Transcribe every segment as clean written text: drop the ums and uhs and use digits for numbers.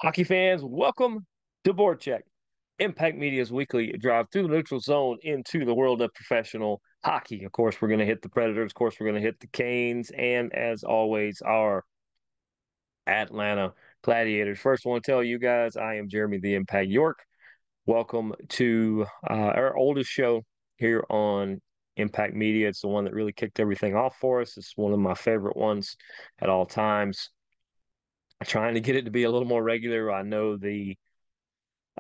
Hockey fans, welcome to BoardCheck, Impact Media's weekly drive through the neutral zone into the world of professional hockey. Of course, we're going to hit the Predators. Of course, we're going to hit the Canes. And as always, our Atlanta Gladiators. First, I want to tell you guys I am Jeremy the Impact York. Welcome to our oldest show here on Impact Media. It's the one that really kicked everything off for us. It's one of my favorite ones at all times. Trying to get it to be a little more regular. I know the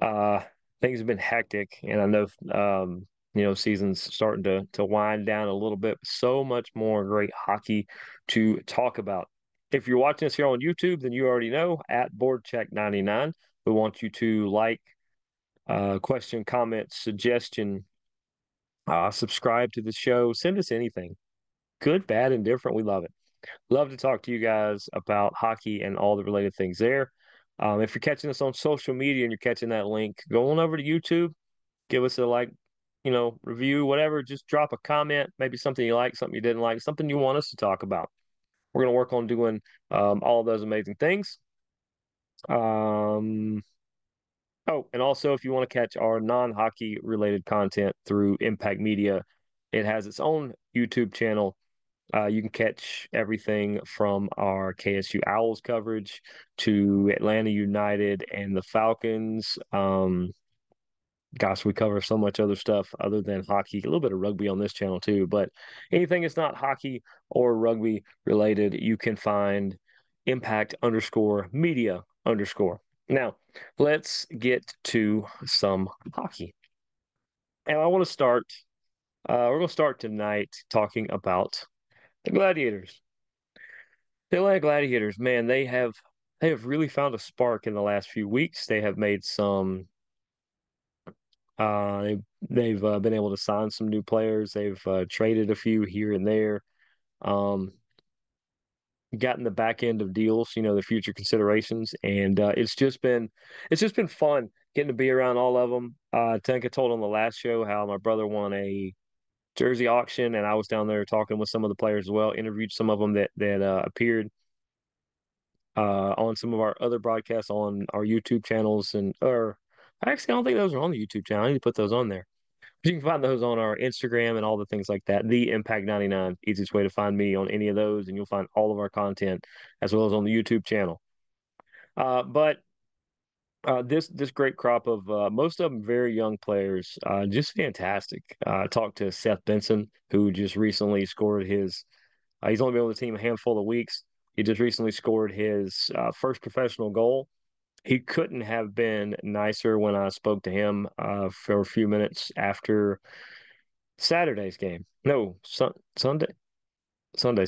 Uh, things have been hectic, and I know season's starting to wind down a little bit. So much more great hockey to talk about. If you're watching us here on YouTube, then you already know at BoardCheck99. We want you to like, question, comment, suggestion, subscribe to the show. Send us anything, good, bad, and different. We love it. Love to talk to you guys about hockey and all the related things there. If you're catching us on social media and you're catching that link, go on over to YouTube, give us a review, whatever. Just drop a comment, maybe something you like, something you didn't like, something you want us to talk about. We're going to work on doing all of those amazing things. Um, oh, and also if you want to catch our non-hockey related content through Impact Media, it has its own YouTube channel. You can catch everything from our KSU Owls coverage to Atlanta United and the Falcons. Gosh, we cover so much other stuff other than hockey, a little bit of rugby on this channel too. But anything that's not hockey or rugby related, you can find impact underscore media underscore. Now, let's get to some hockey. And I want to start, we're going to start tonight talking about the Gladiators. The Atlanta Gladiators, man, they have really found a spark in the last few weeks. They have made some they've been able to sign some new players. They've traded a few here and there. Um, Gotten the back end of deals, the future considerations, and it's just been fun getting to be around all of them. I think I told on the last show how my brother won a jersey auction, and I was down there talking with some of the players as well. Interviewed some of them that appeared on some of our other broadcasts on our YouTube channels, and or actually I don't think those are on the YouTube channel. I need to put those on there. You can find those on our Instagram and all the things like that. The Impact 99, easiest way to find me on any of those, and you'll find all of our content as well as on the YouTube channel. But this great crop of most of them very young players, just fantastic. I talked to Seth Benson, who just recently scored his. He's only been on the team a handful of weeks. He just recently scored his first professional goal. He couldn't have been nicer when I spoke to him for a few minutes after Saturday's game. No, Sunday's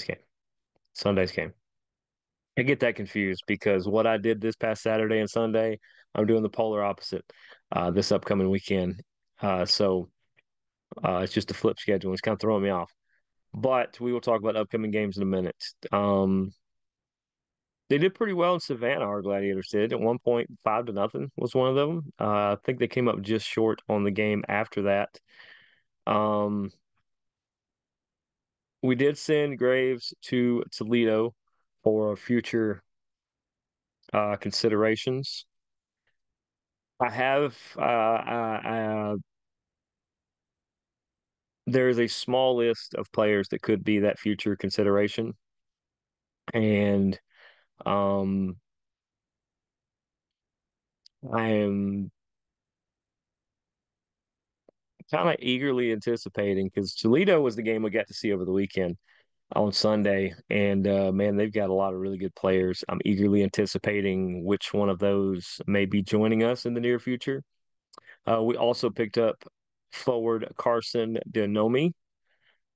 game. Sunday's game. I get that confused because what I did this past Saturday and Sunday, I'm doing the polar opposite this upcoming weekend. So it's just a flip schedule. It's kind of throwing me off. But we will talk about upcoming games in a minute. They did pretty well in Savannah, our Gladiators did. At one point, 5-0 was one of them. I think they came up just short on the game after that. Um, We did send Graves to Toledo for future considerations. I have there is a small list of players that could be that future consideration, and um, I am kind of eagerly anticipating because Toledo was the game we got to see over the weekend on Sunday, and man, they've got a lot of really good players. I'm eagerly anticipating which one of those may be joining us in the near future. We also picked up forward Carson Denomi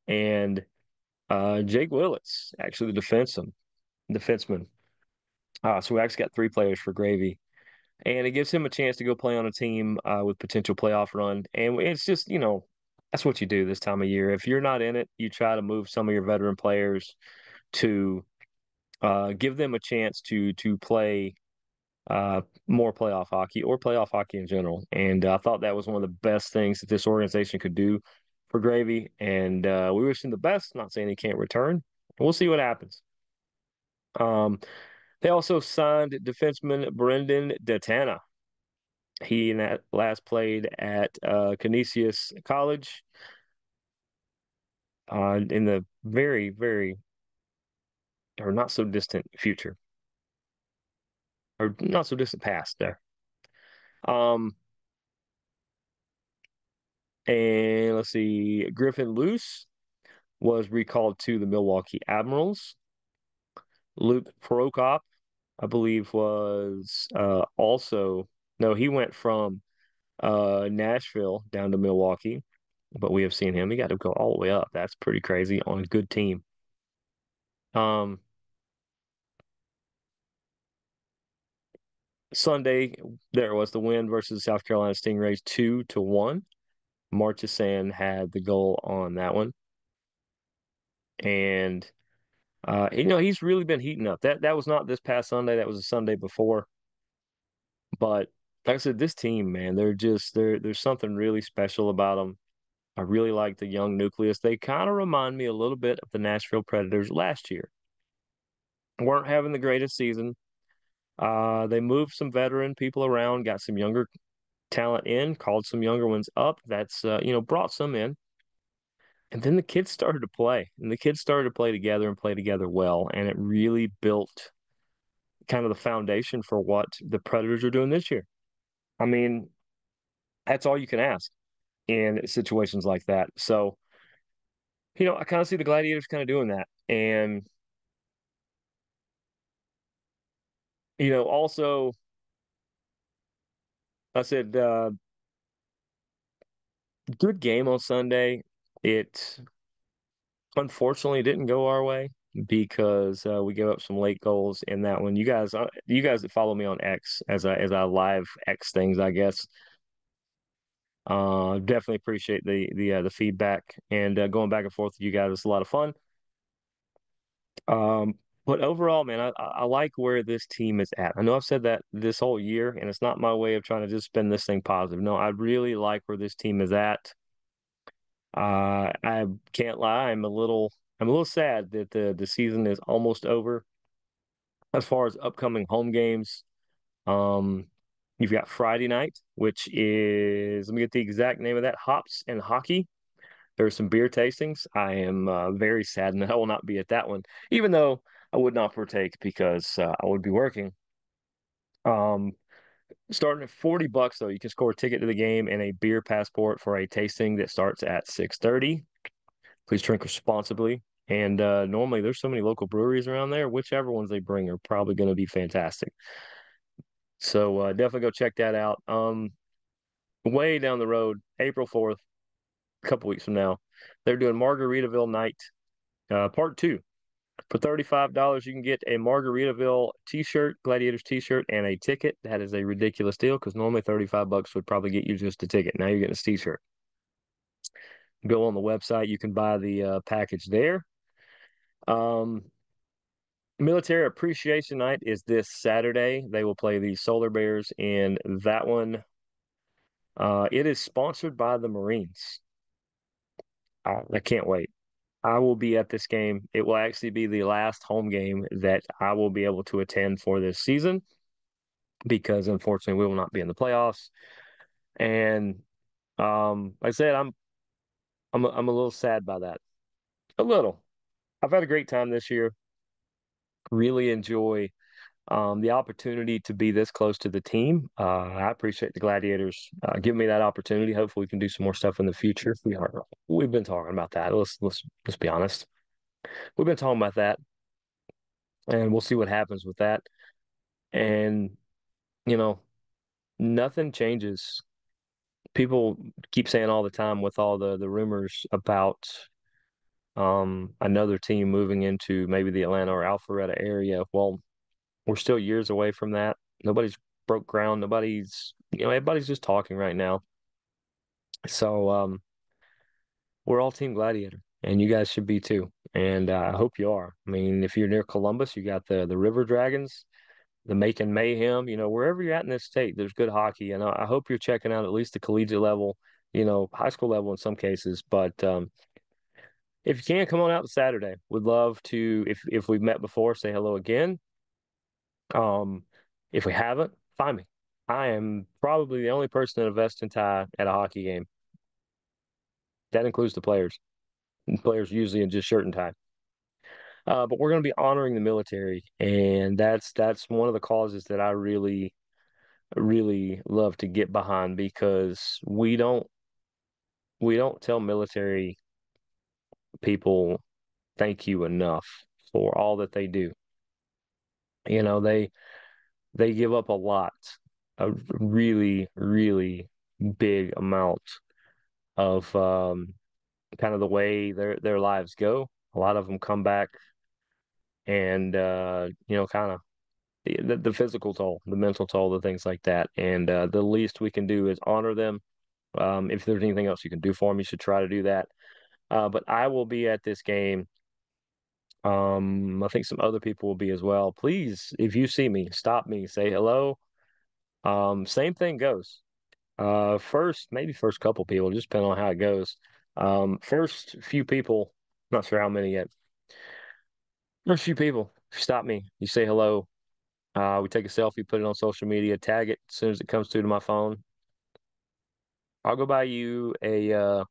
and Jake Willits, actually the defenseman. So we actually got three players for Gravy, and it gives him a chance to go play on a team with potential playoff run. And it's just, that's what you do this time of year. If you're not in it, you try to move some of your veteran players to give them a chance to play more playoff hockey or playoff hockey in general. And I thought that was one of the best things that this organization could do for Gravy. And we wish him the best. Not saying he can't return. We'll see what happens. Um, They also signed defenseman Brendan Datana. He last played at Canisius College in the very, very, or not so distant future, or not so distant past there. Um, and let's see, Griffin Luce was recalled to the Milwaukee Admirals. Luke Prokop, I believe, was also no, he went from Nashville down to Milwaukee, but we have seen him. He got to go all the way up. That's pretty crazy on a good team. Um, Sunday, there was the win versus South Carolina Stingrays 2-1. Marchessaint had the goal on that one. And he's really been heating up. That was not this past Sunday, that was the Sunday before. But like I said, this team, man, there's something really special about them. I really like the young nucleus. They kind of remind me a little bit of the Nashville Predators last year. Weren't having the greatest season. They moved some veteran people around, got some younger talent in, called some younger ones up. That's brought some in. And then the kids started to play, and the kids started to play together and play together well, and it really built kind of the foundation for what the Predators are doing this year. I mean, that's all you can ask in situations like that. So, I kind of see the Gladiators kind of doing that. And, also I said, good game on Sunday. It unfortunately didn't go our way because we gave up some late goals in that one. You guys that follow me on X as I live X things, I guess, definitely appreciate the feedback and going back and forth with you guys. It's a lot of fun. Um, but overall, man, I like where this team is at. I know I've said that this whole year, and it's not my way of trying to just spin this thing positive. No, I really like where this team is at. I can't lie, I'm a little sad that the season is almost over. As far as upcoming home games, um, you've got Friday night, which is, let me get the exact name of that, Hops and Hockey. There's some beer tastings. I am very saddened that I will not be at that one, even though I would not partake because I would be working. Um, Starting at $40 though, you can score a ticket to the game and a beer passport for a tasting that starts at 6:30. Please drink responsibly. And normally there's so many local breweries around there. Whichever ones they bring are probably going to be fantastic. So definitely go check that out. Way down the road, April 4th, a couple weeks from now, they're doing Margaritaville Night, part two. For $35, you can get a Margaritaville t-shirt, Gladiators t-shirt, and a ticket. That is a ridiculous deal because normally $35 would probably get you just a ticket. Now you're getting a t-shirt. Go on the website, you can buy the package there. Um, Military Appreciation Night is this Saturday. They will play the Solar Bears in that one. It is sponsored by the Marines. I can't wait. I will be at this game. It will actually be the last home game that I will be able to attend for this season because unfortunately we will not be in the playoffs. And like I said, I'm a little sad by that. A little. I've had a great time this year. Really enjoy the opportunity to be this close to the team. I appreciate the Gladiators giving me that opportunity. Hopefully, we can do some more stuff in the future. We've been talking about that. Let's be honest. We've been talking about that, and we'll see what happens with that. And you know, nothing changes. People keep saying all the time with all the rumors about another team moving into maybe the Atlanta or Alpharetta area. Well, we're still years away from that. Nobody's broke ground. Everybody's just talking right now. So we're all Team Gladiator, and you guys should be too. And I hope you are. I mean, if you're near Columbus, you got the River Dragons, the Macon Mayhem. Wherever you're at in this state, there's good hockey, and I hope you're checking out at least the collegiate level. High school level in some cases. But if you can, come on out Saturday. Would love to. If we've met before, say hello again. Um, if we haven't, find me. I am probably the only person in a vest and tie at a hockey game. That includes the players. And players usually in just shirt and tie. But we're going to be honoring the military, and that's one of the causes that I really love to get behind because we don't tell military people thank you enough for all that they do. You know, they give up a lot, a really big amount of kind of the way their lives go. A lot of them come back and kind of the physical toll, the mental toll, the things like that. And the least we can do is honor them. If there's anything else you can do for them, you should try to do that. But I will be at this game. I think some other people will be as well. Please, if you see me, stop me, say hello. Same thing goes. Maybe first couple people, just depending on how it goes. First few people, not sure how many yet. First few people, stop me. You say hello. We take a selfie, put it on social media, tag it as soon as it comes through to my phone. I'll go buy you a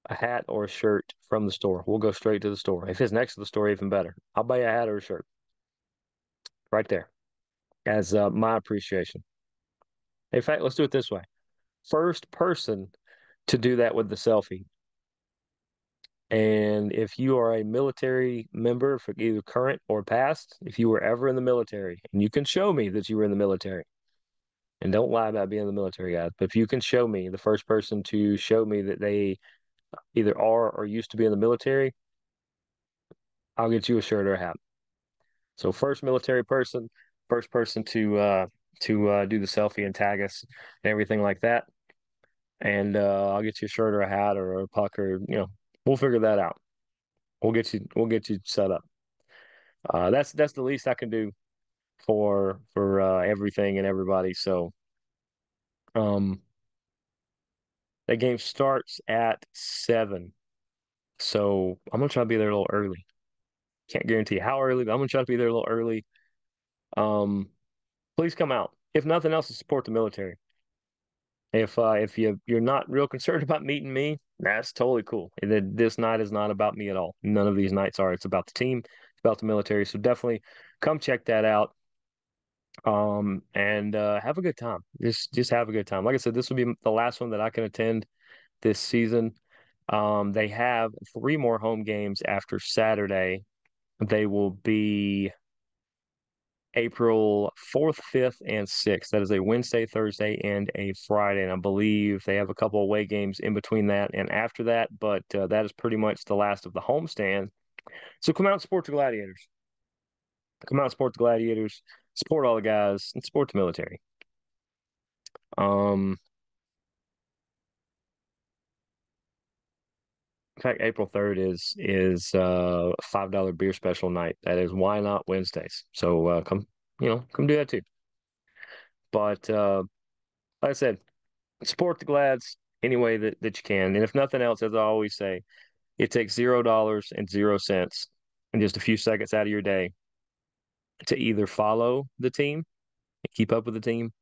hat or a shirt from the store. We'll go straight to the store. If it's next to the store, even better. I'll buy you a hat or a shirt right there as my appreciation. In fact, let's do it this way. First person to do that with the selfie. And if you are a military member for either current or past, if you were ever in the military, and you can show me that you were in the military, and don't lie about being in the military, guys, but if you can show me the first person to show me that they either are or used to be in the military, I'll get you a shirt or a hat. So first military person, first person to do the selfie and tag us and everything like that. And I'll get you a shirt or a hat or a puck or we'll figure that out. We'll get you set up. That's the least I can do for everything and everybody. So um that game starts at 7. So I'm gonna try to be there a little early. Can't guarantee how early, but I'm gonna try to be there a little early. Um, please come out. If nothing else, to support the military. If you're not real concerned about meeting me, that's totally cool. This night is not about me at all. None of these nights are. It's about the team, it's about the military. So definitely come check that out. And have a good time. Just have a good time. Like I said, this will be the last one that I can attend this season. They have 3 more home games after Saturday. They will be April 4th, 5th, and 6th. That is a Wednesday, Thursday, and a Friday. And I believe they have a couple away games in between that and after that, but that is pretty much the last of the homestand. So come out and support the Gladiators. Come out and support the Gladiators. Support all the guys and support the military. Um, in fact, April 3rd is $5 beer special night. That is Why Not Wednesdays. So come do that too. But like I said, support the Glads any way that you can. And if nothing else, as I always say, it takes $0.00 and just a few seconds out of your day to either follow the team, keep up with the team,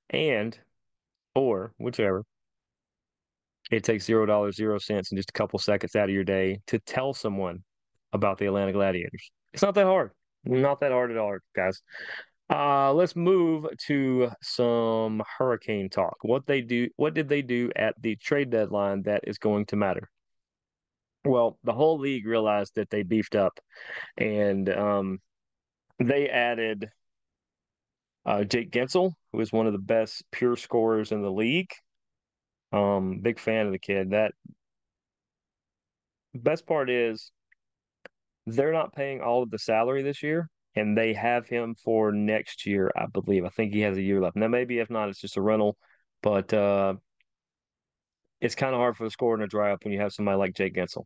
and or whichever. It takes $0.00 and just a couple seconds out of your day to tell someone about the Atlanta Gladiators. It's not that hard. Not that hard at all, guys. Let's move to some hurricane talk. What did they do at the trade deadline that is going to matter? Well, the whole league realized that they beefed up and they added Jake Gensel, who is one of the best pure scorers in the league. Big fan of the kid. That best part is they're not paying all of the salary this year, and they have him for next year, I believe. I think he has a year left. Now, maybe if not, it's just a rental, but it's kind of hard for the scoring to dry up when you have somebody like Jake Gensel.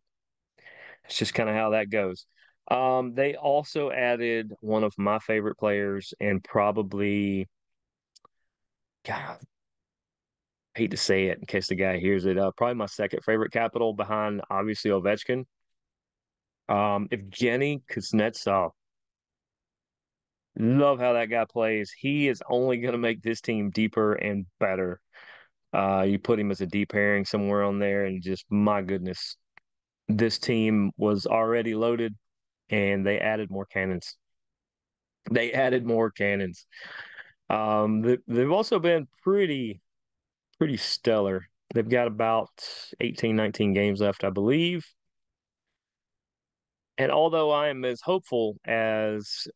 It's just kind of how that goes. They also added one of my favorite players and probably, God, I hate to say it in case the guy hears it, probably my second favorite Capital behind obviously Ovechkin. Evgeny Kuznetsov. Love how that guy plays. He is only going to make this team deeper and better. You put him as a deep pairing somewhere on there, and just my goodness, this team was already loaded, and they added more cannons. They added more cannons. They've also been pretty stellar. They've got about 18, 19 games left, I believe. And although I am as hopeful as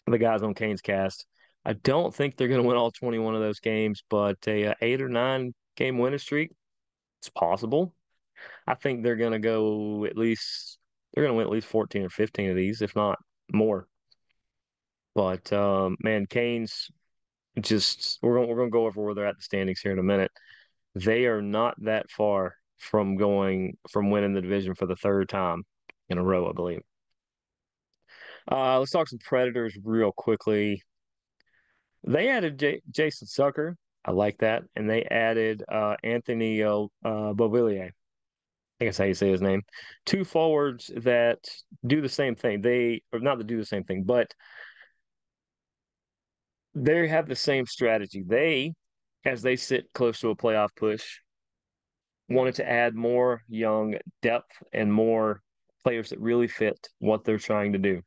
the guys on Kane's cast, I don't think they're going to win all 21 of those games, but a 8 or 9 game winning streak, it's possible. I think they're going to win at least 14 or 15 of these, if not more. But man, Kane's just we're going to go over where they're at the standings here in a minute. They are not that far from winning the division for the third time in a row, I believe. Let's talk some Predators real quickly. They added Jason Sucker. I like that. And they added Anthony Beauvillier. I think that's how you say his name. Two forwards that do the same thing. Or not to do the same thing, but they have the same strategy. As they sit close to a playoff push, wanted to add more young depth and more players that really fit what they're trying to do.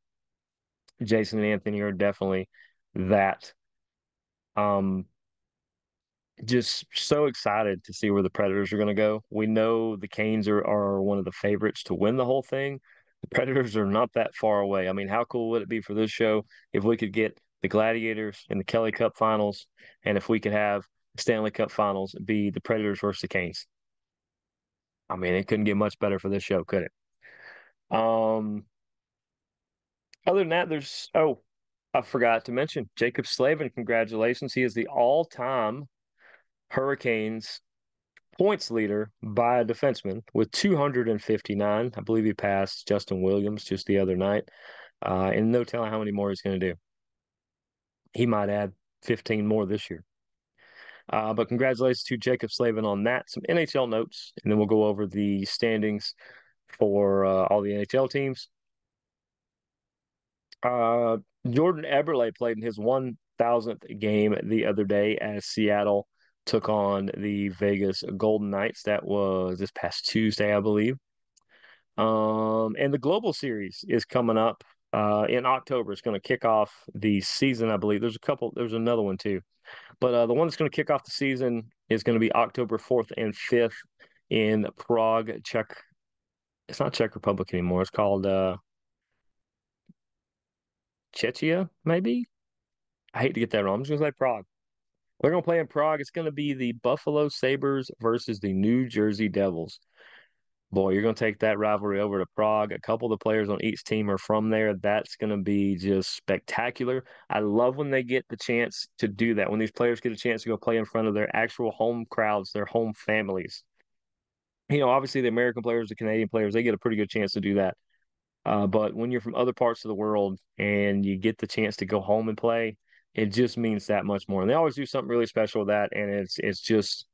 Jason and Anthony are definitely that. Um, just so excited to see where the Predators are going to go. We know the Canes are one of the favorites to win the whole thing. The Predators are not that far away. I mean, how cool would it be for this show if we could get the Gladiators in the Kelly Cup Finals, and if we could have the Stanley Cup Finals be the Predators versus the Canes? I mean, it couldn't get much better for this show, could it? Um, Other than that, I forgot to mention Jacob Slavin. Congratulations. He is the all-time Hurricanes points leader by a defenseman with 259. I believe he passed Justin Williams just the other night. And no telling how many more he's going to do. He might add 15 more this year. But congratulations to Jacob Slavin on that. Some NHL notes, and then we'll go over the standings for all the NHL teams. Uh, Jordan Eberle played in his 1,000th game the other day as Seattle took on the Vegas Golden Knights. That was this past Tuesday, I believe. And the Global Series is coming up in October. It's going to kick off the season, I believe. There's another one too. But the one that's going to kick off the season is going to be October 4th and 5th in Prague, Czech. It's not Czech Republic anymore. It's called Czechia, maybe. I hate to get that wrong. I'm just going to say Prague. We're going to play in Prague. It's going to be the Buffalo Sabres versus the New Jersey Devils. Boy, you're going to take that rivalry over to Prague. A couple of the players on each team are from there. That's going to be just spectacular. I love when they get the chance to do that, when these players get a chance to go play in front of their actual home crowds, their home families. Obviously the American players, the Canadian players, they get a pretty good chance to do that. But when you're from other parts of the world and you get the chance to go home and play, it just means that much more. And they always do something really special with that, and it's just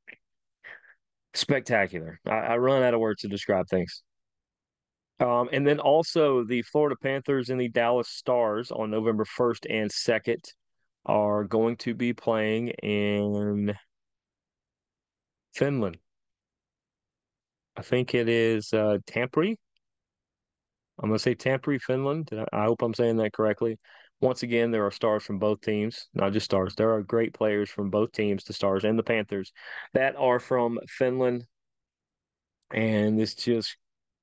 spectacular. I run out of words to describe things. And then also the Florida Panthers and the Dallas Stars on November 1st and 2nd are going to be playing in Finland. I think it is Tampere. I'm going to say Tampere, Finland. I hope I'm saying that correctly. Once again, there are stars from both teams, not just stars. There are great players from both teams, the Stars and the Panthers, that are from Finland. And it's just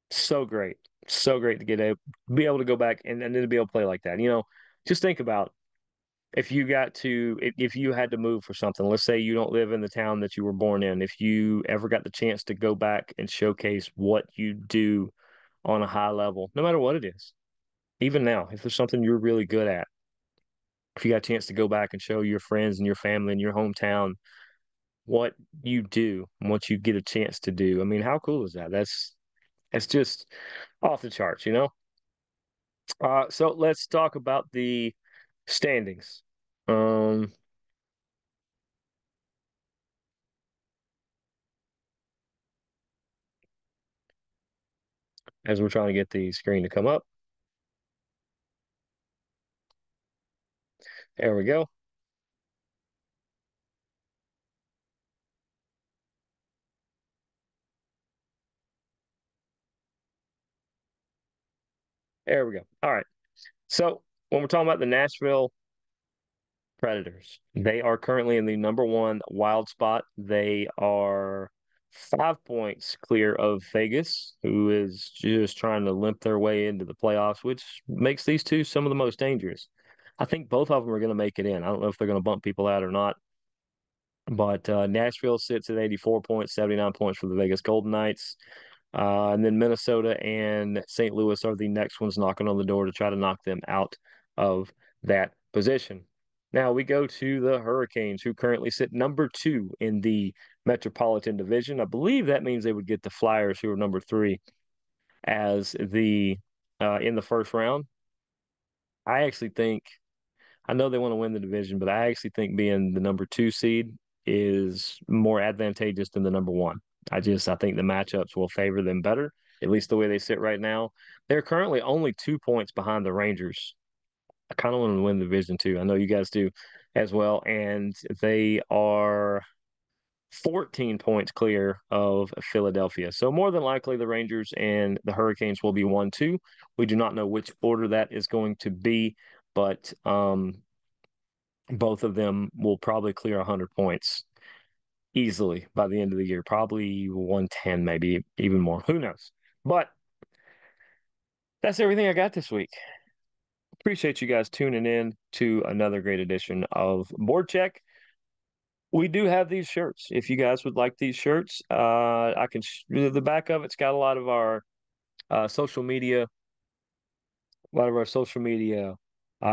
so great. So great to be able to go back and then to be able to play like that. Just think about if you had to move for something. Let's say you don't live in the town that you were born in. If you ever got the chance to go back and showcase what you do on a high level, no matter what it is, even now, if there's something you're really good at, if you got a chance to go back and show your friends and your family in your hometown what you do and what you get a chance to do. I mean, how cool is that? That's just off the charts. So let's talk about the standings. Um, as we're trying to get the screen to come up. There we go. There we go. All right. So when we're talking about the Nashville Predators, they are currently in the number one wild spot. They are 5 points clear of Vegas, who is just trying to limp their way into the playoffs, which makes these two some of the most dangerous. I think both of them are going to make it in. I don't know if they're going to bump people out or not, but Nashville sits at 84 points, 79 points for the Vegas Golden Knights. And then Minnesota and St. Louis are the next ones knocking on the door to try to knock them out of that position. Now we go to the Hurricanes, who currently sit number two in the Metropolitan Division. I believe that means they would get the Flyers, who are number three, as the in the first round. I actually think I know they want to win the division, but I actually think being the number two seed is more advantageous than the number one. I think the matchups will favor them better, at least the way they sit right now. They're currently only 2 points behind the Rangers. I kind of want to win the division too. I know you guys do as well, and they are 14 points clear of Philadelphia. So more than likely the Rangers and the Hurricanes will be 1-2. We do not know which order that is going to be, but both of them will probably clear 100 points easily by the end of the year, probably 110, maybe even more. Who knows? But that's everything I got this week. Appreciate you guys tuning in to another great edition of Board Check. We do have these shirts. If you guys would like these shirts, I can. The back of it's got social media a lot of our social media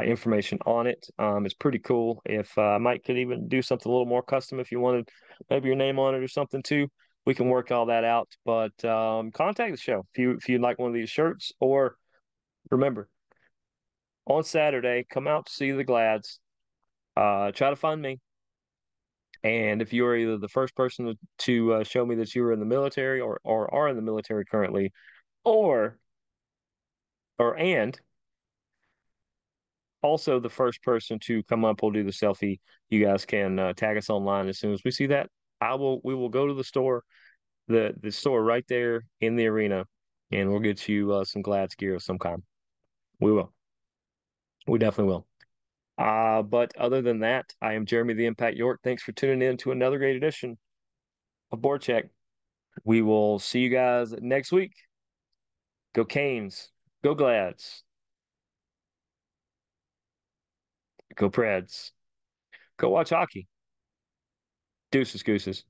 information on it. It's pretty cool. If I might could even do something a little more custom if you wanted maybe your name on it or something too. We can work all that out. But contact the show if you'd like one of these shirts. Or remember, on Saturday, come out to see the Glads. Try to find me. And if you are either the first person to show me that you were in the military or are in the military currently, or and also the first person to come up will do the selfie. You guys can tag us online as soon as we see that. We will go to the store, the store right there in the arena, and we'll get you some Glads gear of some kind. We will. We definitely will. But other than that, I am Jeremy the Impact York. Thanks for tuning in to another great edition of Board Check. We will see you guys next week. Go Canes. Go Glads. Go Preds. Go watch hockey. Deuces, gooses.